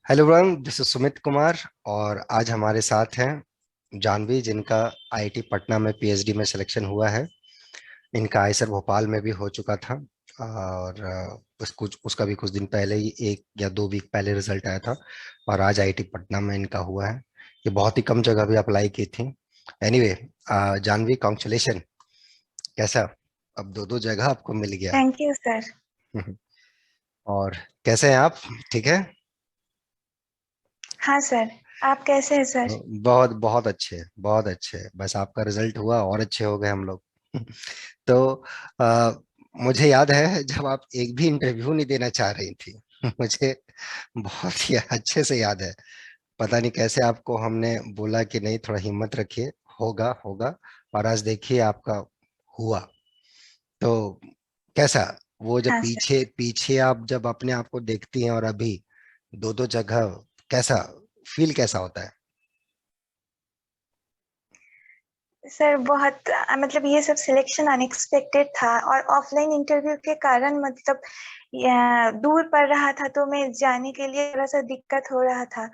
Hello everyone, this is Sumit Kumar. और आज हमारे साथ हैं जानवी, जिनका आईआईटी पटना में पीएचडी में सिलेक्शन हुआ है। इनका आईसर भोपाल में भी हो चुका था। और उसका भी कुछ दिन पहले ही, 1 या 2 वीक पहले रिजल्ट आया था। और आज आईआईटी पटना में इनका हुआ है। ये बहुत ही कम जगह भी अप्लाई की थी। Anyway, Janvi, congratulation. कैसा? अब दो दो जगह आपको मिल गया। Thank you sir. और कैसे हैं आप? ठीक है। हाँ सर। आप कैसे हैं सर? बहुत बहुत अच्छे, बहुत अच्छे। बस आपका रिजल्ट हुआ और अच्छे हो गए हम लोग। तो आ, मुझे याद है जब आप एक भी इंटरव्यू नहीं देना चाह रही थी। मुझे बहुत ही अच्छे से याद है। पता नहीं कैसे आपको हमने बोला कि नहीं, थोड़ा हिम्मत रखिए, होगा होगा। और आज देखिए आपका हुआ। तो कैसा? वो जब हाँ सर। पीछे पीछे आप जब अपने आप को देखती हैं और अभी दो दो जगह, कैसा फील, कैसा होता है? सर बहुत मतलब ये सब सिलेक्शन अनएक्सपेक्टेड था और ऑफलाइन इंटरव्यू के कारण मतलब दूर पड़ रहा था तो मैं जाने के लिए थोड़ा सा दिक्कत हो रहा था।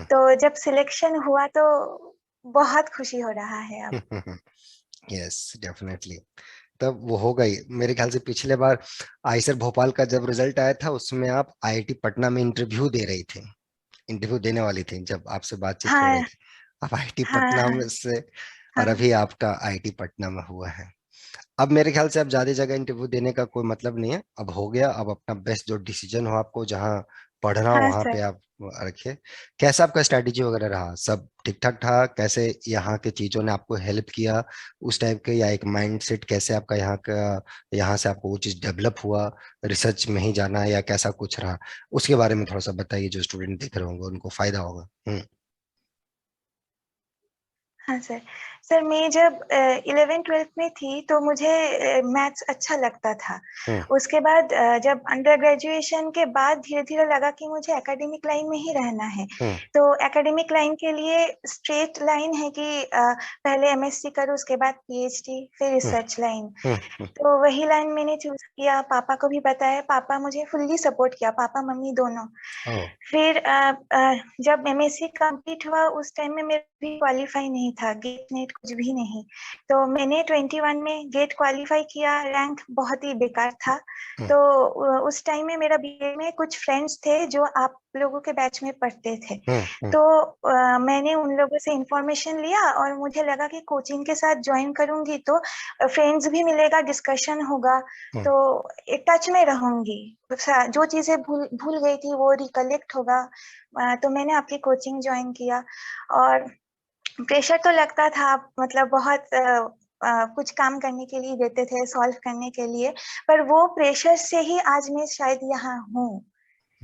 तो जब सिलेक्शन हुआ तो बहुत खुशी हो रहा है अब। Yes, definitely. तब वो हो गई मेरे ख्याल से। पिछले बार आईसर भोपाल का जब रिजल्ट आया था, उसमें आप आईआईटी पटना में इंटरव्यू दे रही थी, इंटरव्यू देने वाली थी जब आपसे बातचीत हो रही हाँ थी। अब आईआईटी हाँ पटना हाँ में से, और हाँ। अभी आपका आईआईटी पटना में हुआ है। अब मेरे ख्याल से अब ज्यादा जगह इंटरव्यू देने का कोई मतलब नहीं है, अब हो गया। अब अपना बेस्ट जो डिसीजन हो, आपको जहाँ पढ़ना हो हाँ वहां पे सर। आप रखिए। कैसा आपका स्ट्रैटेजी वगैरह रहा? सब ठीक ठाक था? कैसे यहाँ के चीजों ने आपको हेल्प किया उस टाइप के, या एक माइंडसेट कैसे आपका यहाँ का, यहाँ से आपको वो चीज डेवलप हुआ, रिसर्च में ही जाना, या कैसा कुछ रहा? उसके बारे में थोड़ा सा बताइए, जो स्टूडेंट देख रहे होंगे उनको फायदा होगा। हाँ सर। सर मैं जब 11th 12th में थी तो मुझे मैथ्स अच्छा लगता था। हम्म। उसके बाद जब अंडर ग्रेजुएशन के बाद धीरे धीरे लगा कि मुझे एकेडमिक लाइन में ही रहना है। हम्म। तो एकेडमिक लाइन के लिए स्ट्रेट लाइन है कि पहले एमएससी करो उसके बाद पीएचडी फिर हम्म। Research line. हम्म। तो वही लाइन मैंने चूज किया, पापा को भी बताया, पापा मुझे फुल्ली सपोर्ट किया, पापा मम्मी दोनों। ओह। फिर जब एमएससी कंप्लीट हुआ उस टाइम में मेरा भी क्वालिफाई नहीं था, गेट नेट कुछ भी नहीं। तो मैंने 21 में गेट क्वालिफाई किया, रैंक बहुत ही बेकार था। हम्म। तो उस टाइम में मेरा बीए में कुछ फ्रेंड्स थे जो आप लोगों के बैच में पढ़ते थे। हम्म। तो मैंने उन लोगों से इंफॉर्मेशन लिया और मुझे लगा कि कोचिंग के साथ ज्वाइन करूंगी तो फ्रेंड्स भी मिलेगा, डिस्कशन होगा, हम्म। तो एक टच में रहूंगी, जो चीजें भूल भूल गई थी वो रिकलेक्ट होगा। तो मैंने आपकी कोचिंग ज्वाइन किया। और प्रेशर तो लगता था, मतलब बहुत कुछ काम करने के लिए देते थे, सॉल्व करने के लिए। पर वो प्रेशर से ही आज मैं शायद यहाँ हूँ।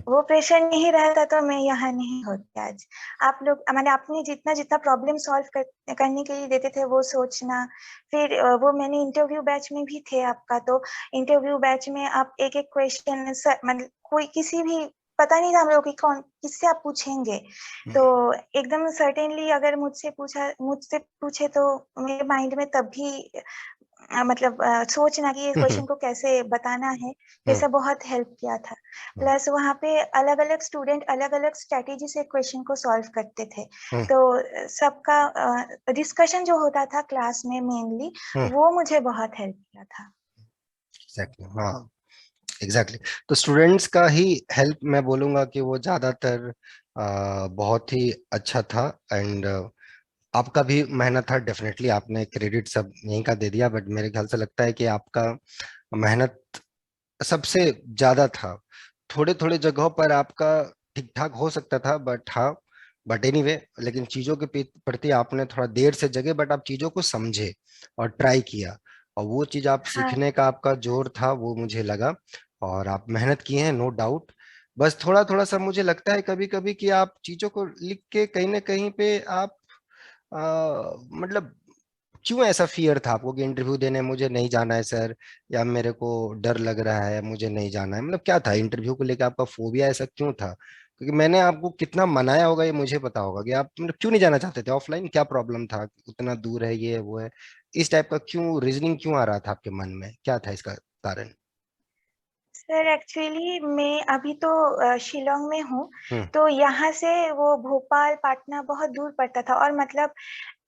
वो प्रेशर नहीं रहता तो मैं यहाँ नहीं होती आज। आप लोग मैंने आपने जितना जितना प्रॉब्लम सॉल्व करने के लिए देते थे वो सोचना। फिर वो मैंने इंटरव्यू बैच में भी थे आपका, तो इंटरव्यू बैच में आप एक एक क्वेश्चन, मतलब कोई किसी भी पता नहीं था हम लोग कि कौन किससे आप पूछेंगे। तो एकदम सर्टेनली अगर मुझसे पूछे तो मेरे माइंड में तब भी सोचना कि ये हम्म। क्वेश्चन को कैसे बताना है, ये हम्म। सब बहुत हेल्प किया था। प्लस वहाँ पे अलग अलग स्टूडेंट अलग अलग स्ट्रेटेजी से क्वेश्चन को सॉल्व करते थे। हम्म। तो सबका डिस्कशन जो होता था क्लास में मेनली, हम्म। वो मुझे बहुत हेल्प किया था। एग्जैक्टली, हाँ। Exactly exactly. तो स्टूडेंट्स का ही हेल्प, मैं बोलूंगा कि वो ज्यादातर बहुत ही अच्छा था। एंड आपका भी मेहनत था डेफिनेटली, आपने क्रेडिट सब यहीं का दे दिया, बट मेरे ख्याल से लगता है कि आपका मेहनत सबसे ज्यादा था। थोड़े थोड़े जगहों पर आपका ठीक ठाक हो सकता था, बट हाँ। बट एनीवे, लेकिन चीजों के प्रति आपने थोड़ा देर से जगे, बट आप चीजों को समझे और ट्राई किया। और वो चीज आप हाँ सीखने का आपका जोर था, वो मुझे लगा। और आप मेहनत किए हैं, नो डाउट। बस थोड़ा थोड़ा सा मुझे लगता है कभी कभी कि आप चीजों को लिख के कहीं ना कहीं पे आप मतलब, क्यों ऐसा फियर था आपको कि इंटरव्यू देने मुझे नहीं जाना है सर, या मेरे को डर लग रहा है, मुझे नहीं जाना है? मतलब क्या था इंटरव्यू को लेकर आपका फोबिया, ऐसा क्यों था? क्योंकि मैंने आपको कितना मनाया होगा ये मुझे पता होगा कि आप मतलब क्यों नहीं जाना चाहते थे ऑफलाइन। क्या प्रॉब्लम था? उतना दूर है, ये है, वो है? इस टाइप का क्यों रीजनिंग क्यों आ रहा था आपके मन में? क्या था इसका कारण? सर एक्चुअली मैं अभी तो शिलोंग में हूँ, हम्म तो यहाँ से वो भोपाल पाटना बहुत दूर पड़ता था, और मतलब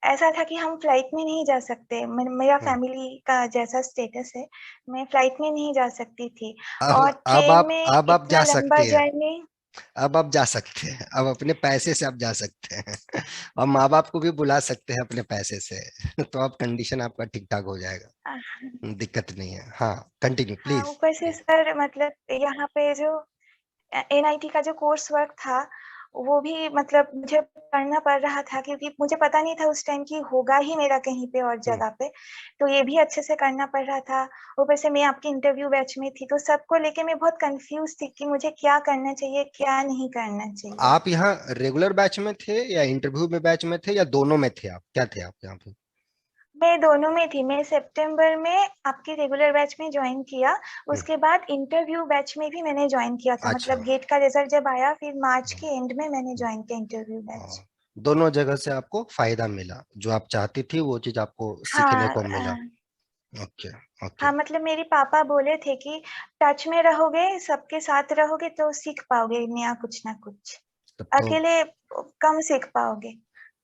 ऐसा था कि हम फ्लाइट में नहीं जा सकते। मेरा हम्म। फैमिली का जैसा स्टेटस है, मैं फ्लाइट में नहीं जा सकती थी, अब और अब ट्रेन आप में अब आप इतना जा लंबा सकते हैं। जर्नी। अब आप जा सकते हैं, अब अपने पैसे से आप जा सकते हैं। और माँ बाप को भी बुला सकते हैं अपने पैसे से। तो अब कंडीशन आपका ठीक ठाक हो जाएगा, दिक्कत नहीं है। हाँ, कंटिन्यू हाँ, प्लीज। ऊपर से सर मतलब यहाँ पे जो एनआईटी का जो कोर्स वर्क था, वो भी मतलब मुझे करना पड़ रहा था, क्योंकि मुझे पता नहीं था उस टाइम कि होगा ही मेरा कहीं पे और जगह पे, तो ये भी अच्छे से करना पड़ रहा था। ऊपर से मैं आपकी इंटरव्यू बैच में थी, तो सबको लेके मैं बहुत कंफ्यूज थी कि मुझे क्या करना चाहिए, क्या नहीं करना चाहिए। आप यहाँ रेगुलर बैच में थे या इंटरव्यू में बैच में थे या दोनों में थे? आप क्या थे आप यहाँ पे? मैं दोनों में थी। मैं सितंबर में आपके रेगुलर बैच में ज्वाइन किया, हम्म, उसके बाद इंटरव्यू बैच में भी मैंने ज्वाइन किया था। अच्छा। मतलब गेट का रिजल्ट जब आया, फिर मार्च हम्म, के एंड में मैंने हम्म, ज्वाइन किया इंटरव्यू बैच। दोनों जगह से आपको फायदा मिला, जो आप चाहती थी वो चीज आपको सीखने हाँ को मिला। ओके। ओके। हाँ, मतलब मेरे पापा बोले थे कि टच में रहोगे, सबके साथ रहोगे तो सीख पाओगे नया कुछ ना कुछ, तब तो अकेले कम सीख पाओगे।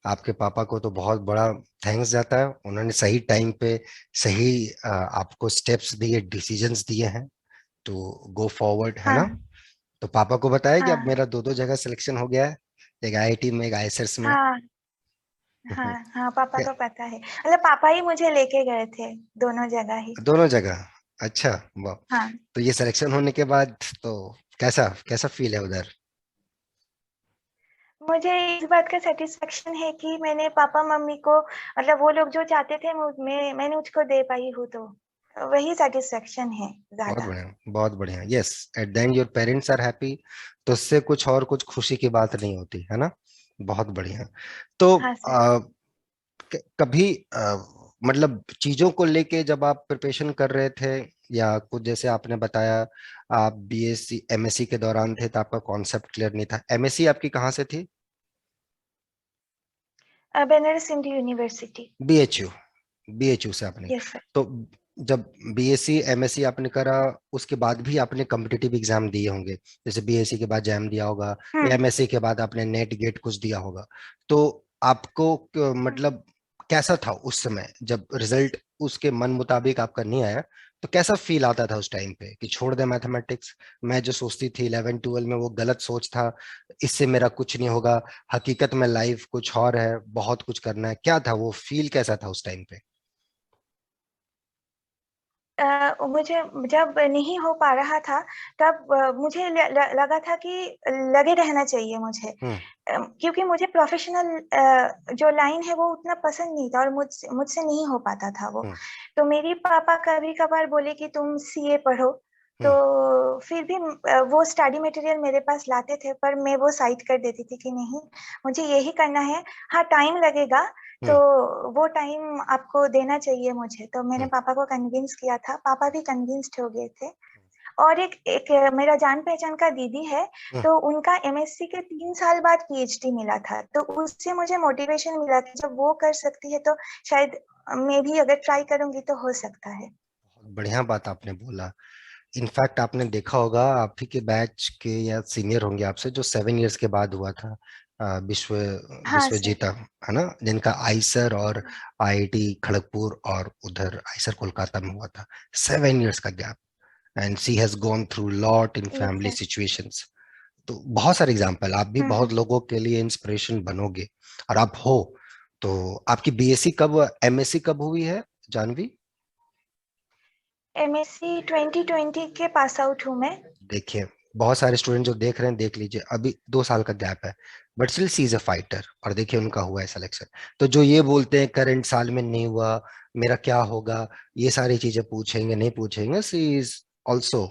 आपके पापा को तो बहुत बड़ा थैंक्स जाता है, उन्होंने सही टाइम पे सही आपको स्टेप्स दिए, डिसीजंस दिए हैं टू गो फॉरवर्ड, है ना? हाँ तो पापा को बताया कि अब हाँ मेरा दो दो जगह सिलेक्शन हो गया है, एक आईआईटी में, एक आईएसएस में। हाँ हाँ हाँ, पापा को पता है, मतलब पापा ही मुझे लेके गए थे दोनों जगह ही। दोनों जगह? अच्छा, वाह। हाँ, तो ये सिलेक्शन होने के बाद तो कैसा कैसा फील है उधर? मुझे इस बात का सेटिस्फेक्शन है कि मैंने पापा मम्मी को, मतलब वो लोग जो चाहते थे मैंने मुझको दे पाई हूँ, तो वही सेटिस्फेक्शन है बहुत ज्यादा। बढ़िया, बहुत बढ़िया। Yes, at the end your parents are happy, तो उससे कुछ और कुछ खुशी की बात नहीं होती है ना? बहुत बढ़िया। तो हाँ सर। कभी मतलब चीजों को लेके जब आप प्रिपरेशन कर रहे थे, या कुछ जैसे आपने बताया आप बीएससी एमएससी के दौरान थे तो आपका कॉन्सेप्ट क्लियर नहीं था, एमएससी आपकी कहाँ से थी? Banaras Hindu university. BHU, BHU से आपने। Yes sir. तो जब बीएससी एमएससी आपने करा, उसके बाद भी आपने कॉम्पिटिटिव एग्जाम दिए होंगे, जैसे बीएससी के बाद जैम दिया होगा, या हम्म एमएससी के बाद आपने नेट गेट कुछ दिया होगा। तो आपको हम्म। मतलब कैसा था उस समय जब रिजल्ट उसके मन मुताबिक आपका नहीं आया? तो कैसा फील आता था उस टाइम पे कि छोड़ दे मैथमेटिक्स, मैं जो सोचती थी 11 12 में वो गलत सोच था, इससे मेरा कुछ नहीं होगा, हकीकत में लाइफ कुछ और है, बहुत कुछ करना है? क्या था वो फील, कैसा था उस टाइम पे? मुझे जब नहीं हो पा रहा था, तब मुझे लगा था कि लगे रहना चाहिए मुझे। हम्म क्योंकि मुझे प्रोफेशनल जो लाइन है वो उतना पसंद नहीं था, और मुझसे मुझसे नहीं हो पाता था वो। हम्म तो मेरी पापा कभी कभार बोले कि तुम सीए पढ़ो, तो हम्म फिर भी वो स्टडी मटेरियल मेरे पास लाते थे, पर मैं वो साइड कर देती थी कि नहीं, मुझे यही करना है। हाँ, टाइम लगेगा, तो हम्म वो टाइम आपको देना चाहिए मुझे। तो मैंने हम्म पापा को कन्विंस किया था, पापा भी कन्विंस्ड हो गए थे। और एक एक मेरा जान पहचान का दीदी है, हम्म। तो उनका एमएससी के 3 साल बाद पीएचडी मिला था, तो उससे मुझे मोटिवेशन मिला कि जब वो कर सकती है तो शायद मैं भी अगर ट्राई करूंगी तो हो सकता है। बहुत बढ़िया बात आपने बोला। इनफैक्ट आपने देखा होगा, आप ही के बैच के या सीनियर होंगे आपसे, जो 7 इयर्स के बाद हुआ था विश्व हाँ सर। विश्वजीता, है ना, जिनका आईसर और आईआईटी खड़गपुर और उधर आईसर कोलकाता में हुआ था। 7 इयर्स का gap, and she has gone through lot in yes family sir. Situations. तो बहुत सारे एग्जाम्पल, आप भी बहुत हम्म। लोगों के लिए इंस्पिरेशन बनोगे, और आप हो। तो आपकी बीएससी कब, एमएससी कब हुई है जानवी? एमएससी 2020 के पास आउट हूँ मैं। देखिए, बहुत सारे स्टूडेंट जो देख रहे हैं देख लीजिए, अभी 2 साल का गैप है, but still she is a fighter, और देखिए उनका हुआ है सिलेक्शन। तो जो ये बोलते हैं करंट साल में नहीं हुआ, मेरा क्या होगा, ये सारी चीजें पूछेंगे नहीं पूछेंगे, सी इज ऑल्सो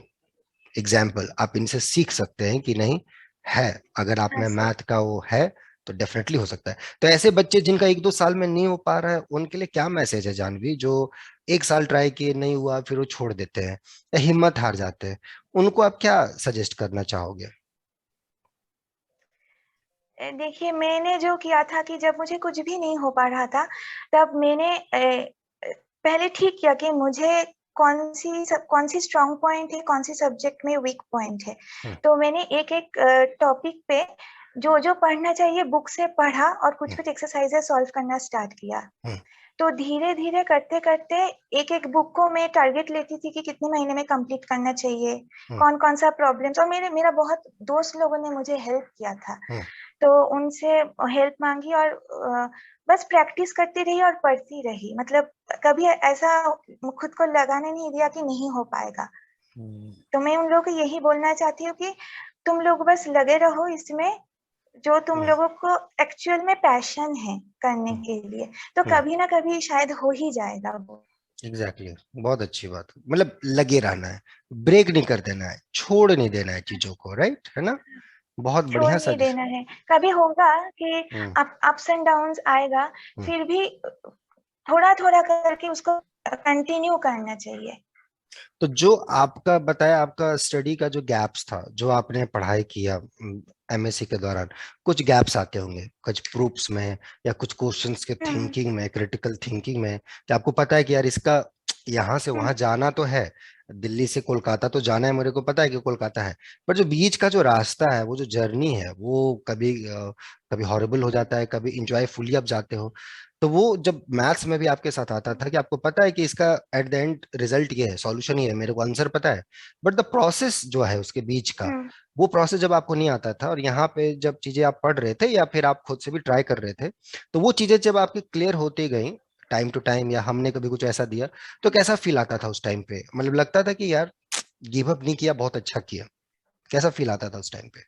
एग्जाम्पल। आप इनसे सीख सकते हैं कि नहीं, है, अगर आप हाँ में सर। मैथ का वो है तो डेफिनेटली हो सकता है। तो ऐसे बच्चे जिनका 1 2 साल में नहीं हो पा रहा है, उनके लिए क्या मैसेज है जानवी, जो 1 साल ट्राई किए नहीं हुआ फिर वो छोड़ देते हैं या हिम्मत हार जाते हैं, उनको आप क्या सजेस्ट करना चाहोगे? देखिए, मैंने जो किया था कि जब मुझे कुछ भी नहीं हो पा रहा था, तब मैंने पहले ठीक किया कि मुझे कौन सी स्ट्रॉन्ग पॉइंट है, कौन सी सब्जेक्ट में वीक पॉइंट है। हम्म, तो मैंने एक एक टॉपिक पे जो जो पढ़ना चाहिए बुक से पढ़ा और कुछ हम्म, कुछ एक्सरसाइजेस सॉल्व करना स्टार्ट किया। हम्म, तो धीरे धीरे करते करते एक एक बुक को मैं टारगेट लेती थी कि कितने महीने में कंप्लीट करना चाहिए, हम्म, कौन कौन सा प्रॉब्लम्स। और मेरा बहुत दोस्त लोगों ने मुझे हेल्प किया था, हम्म, तो उनसे हेल्प मांगी और बस प्रैक्टिस करती रही और पढ़ती रही। मतलब कभी ऐसा खुद को लगाने नहीं दिया कि नहीं हो पाएगा। हम्म, तो मैं उन लोगों को यही बोलना चाहती हूँ कि तुम लोग बस लगे रहो इसमें, जो तुम हम्म, लोगों को एक्चुअल में पैशन है करने हम्म, के लिए, तो हम्म, कभी ना कभी शायद हो ही जाएगा वो। एग्जैक्टली बहुत अच्छी बात, मतलब लगे रहना है, ब्रेक नहीं कर देना है, छोड़ नहीं देना है चीजों को, राइट है ना? बहुत छोड़ बढ़िया नहीं सजेशन। देना है। कभी होगा कि हम्म, अप्स एंड डाउन्स आएगा, हम्म। फिर भी थोड़ा थोड़ा करके उसको कंटिन्यू करना चाहिए। तो जो आपका बताया, आपका स्टडी का जो गैप्स था, जो आपने पढ़ाई किया एमएससी के दौरान, कुछ गैप्स आते होंगे, कुछ प्रूफ्स में या कुछ क्वेश्चंस के हम्म थिंकिंग में, क्रिटिकल थिंकिंग में, कि आपको पता है कि यार इसका यहाँ से वहां हम्म जाना तो है, दिल्ली से कोलकाता तो जाना है, मेरे को पता है कि कोलकाता है, पर जो बीच का जो रास्ता है, वो जो जर्नी है, वो कभी कभी हॉरिबल हो जाता है, कभी इंजॉयफुली आप जाते हो। तो वो जब मैथ्स में भी आपके साथ आता था कि आपको पता है कि इसका एट द एंड रिजल्ट ये है, सॉल्यूशन ये है, मेरे को आंसर पता है, बट द प्रोसेस जो है उसके बीच का, हम्म वो प्रोसेस जब आपको नहीं आता था, और यहाँ पे जब चीजें आप पढ़ रहे थे या फिर आप खुद से भी ट्राई कर रहे थे, तो वो चीजें जब आपकी क्लियर होती गई टाइम टू टाइम, या हमने कभी कुछ ऐसा दिया, तो कैसा फील आता था उस टाइम पे? मतलब लगता था कि यार गिव अप नहीं किया, बहुत अच्छा किया? कैसा फील आता था उस टाइम पे?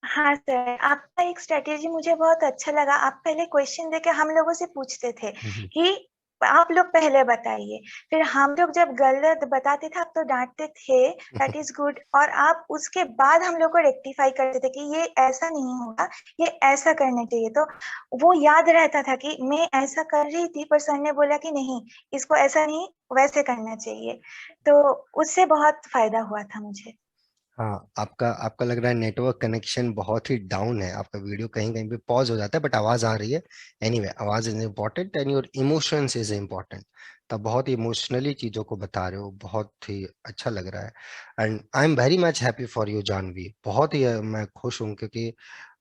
हाँ सर, आपका एक स्ट्रेटेजी मुझे बहुत अच्छा लगा। आप पहले क्वेश्चन देके हम लोगों से पूछते थे हम्म, कि आप लोग पहले बताइए, फिर हम लोग जब गलत बताते थे आप तो डांटते थे, दैट इज गुड, और आप उसके बाद हम लोग को रेक्टिफाई करते थे कि ये ऐसा नहीं होगा, ये ऐसा करना चाहिए। तो वो याद रहता था कि मैं ऐसा कर रही थी पर सर ने बोला कि नहीं, इसको ऐसा नहीं वैसे करना चाहिए। तो उससे बहुत फायदा हुआ था मुझे। हाँ, आपका आपका लग रहा है नेटवर्क कनेक्शन बहुत ही डाउन है, आपका वीडियो कहीं कहीं पे पॉज हो जाता है, बट आवाज आ रही है। एनीवे, आवाज is important and your emotions is important. तो बहुत इमोशनली चीजों को बता रहे हो, बहुत ही अच्छा लग रहा है। And I am very much happy for you Janvi, बहुत ही मैं खुश हूँ, क्योंकि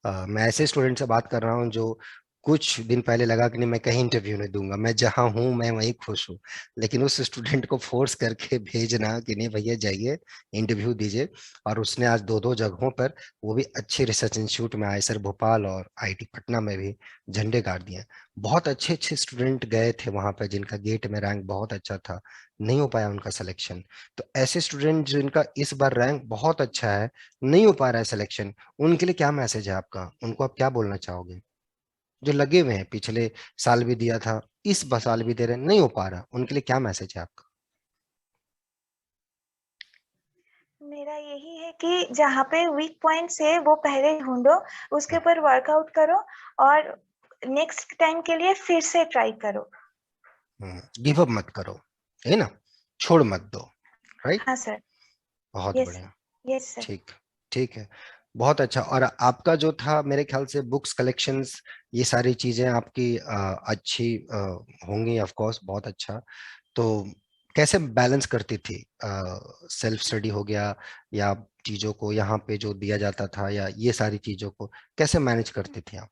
मैं ऐसे स्टूडेंट से बात कर रहा हूँ जो कुछ दिन पहले लगा कि नहीं मैं कहीं इंटरव्यू नहीं दूंगा, मैं जहां हूं मैं वहीं खुश हूँ, लेकिन उस स्टूडेंट को फोर्स करके भेजना कि नहीं भैया जाइए इंटरव्यू दीजिए, और उसने आज दो दो जगहों पर, वो भी अच्छे रिसर्च इंस्टीट्यूट में, आईसर भोपाल और आईटी पटना में भी झंडे गाड़ दिए। बहुत अच्छे अच्छे स्टूडेंट गए थे वहां पर जिनका गेट में रैंक बहुत अच्छा था, नहीं हो पाया उनका सिलेक्शन। तो ऐसे स्टूडेंट जिनका इस बार रैंक बहुत अच्छा है, नहीं हो पा रहा है सिलेक्शन, उनके लिए क्या मैसेज है आपका? उनको आप क्या बोलना चाहोगे, जो लगे हुए हैं, पिछले साल भी दिया था, इस साल भी दे रहे हैं, नहीं हो पा रहा, उनके लिए क्या मैसेज है आपका? मेरा यही है कि जहाँ पे वीक पॉइंट्स है वो पहले ढूंढो, उसके ऊपर वर्कआउट करो और नेक्स्ट टाइम के लिए फिर से ट्राई करो। गिव अप मत करो, है ना? छोड़ मत दो, राइट? हाँ सर। बहुत यस। बढ़िया। Yes sir. ठीक, ठीक है, बहुत अच्छा। और आपका जो था, मेरे ख्याल से बुक्स कलेक्शंस, ये सारी चीजें आपकी अच्छी होंगी, ऑफ कोर्स, बहुत अच्छा। तो कैसे बैलेंस करती थी, सेल्फ स्टडी हो गया, या चीजों को यहाँ पे जो दिया जाता था, या ये सारी चीजों को कैसे मैनेज करती थी आप?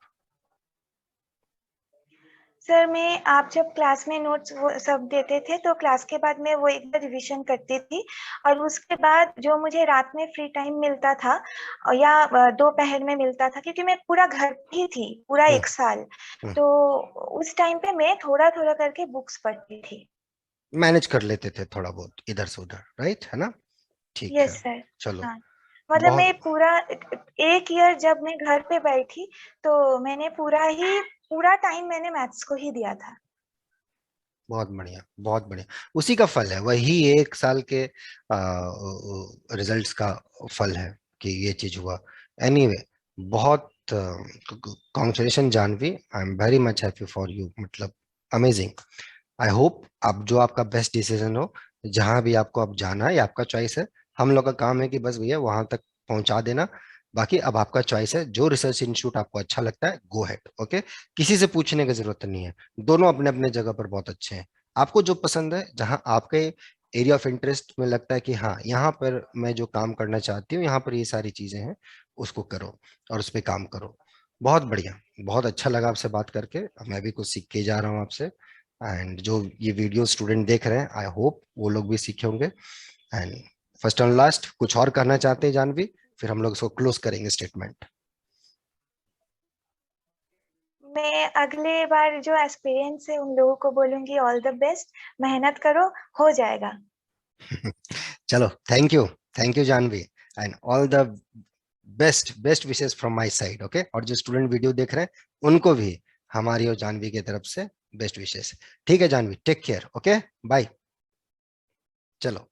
सर मैं, आप जब क्लास में नोट्स वो सब देते थे तो क्लास के बाद मैं वो एक बार रिवीजन करती थी, और उसके बाद जो मुझे रात में फ्री टाइम मिलता था या दोपहर में मिलता था, क्योंकि मैं पूरा घर पे ही थी पूरा हम्म, 1 साल, हम्म। तो उस टाइम पे मैं थोड़ा थोड़ा करके बुक्स पढ़ती थी। मैनेज कर लेते थे थोड़ा बहुत इधर से उधर, राइट है ना? ठीक यस है, सर। चलो। हाँ, मतलब मैं बहुत पूरा 1 ईयर जब मैं घर पे बैठी तो मैंने पूरा टाइम मैंने मैथ्स को ही दिया था। बहुत बढ़िया, बहुत बढ़िया। उसी का फल है, वही एक साल के रिजल्ट्स का फल है कि ये चीज हुआ। एनीवे, बहुत congratulation Janvi, I am very much happy for you, मतलब अमेजिंग। आई होप आप, जो आपका बेस्ट डिसीजन हो, जहां भी आपको अब जाना है, ये आपका चॉइस है। हम लोग का काम है कि बस भैया वहां तक पहुंचा देना, बाकी अब आपका चॉइस है, जो रिसर्च इंस्टीट्यूट आपको अच्छा लगता है, गो हेड, ओके? किसी से पूछने की जरूरत नहीं है, दोनों अपने अपने जगह पर बहुत अच्छे हैं। आपको जो पसंद है, जहां आपके एरिया ऑफ इंटरेस्ट में लगता है कि हाँ यहाँ पर मैं जो काम करना चाहती हूँ, यहाँ पर ये सारी चीजें हैं, उसको करो और उस पर काम करो। बहुत बढ़िया, बहुत अच्छा लगा आपसे बात करके। मैं भी कुछ सीख के जा रहा हूँ आपसे। एंड जो ये वीडियो स्टूडेंट देख रहे हैं, आई होप वो लोग भी सीखे होंगे। एंड फर्स्ट एंड लास्ट, कुछ और कहना चाहते हैं जानवी? फिर हम लोग इसको क्लोज करेंगे स्टेटमेंट। मैं अगले बार जो एस्पिरेंट्स है उन लोगों को बोलूंगी ऑल द बेस्ट, मेहनत करो, हो जाएगा। चलो, thank you Janvi, and all the best best wishes from my side. Okay, और जो स्टूडेंट वीडियो देख रहे हैं उनको भी हमारी और जानवी की तरफ से बेस्ट विशेस। ठीक है Janvi, take care. Okay, bye. चलो।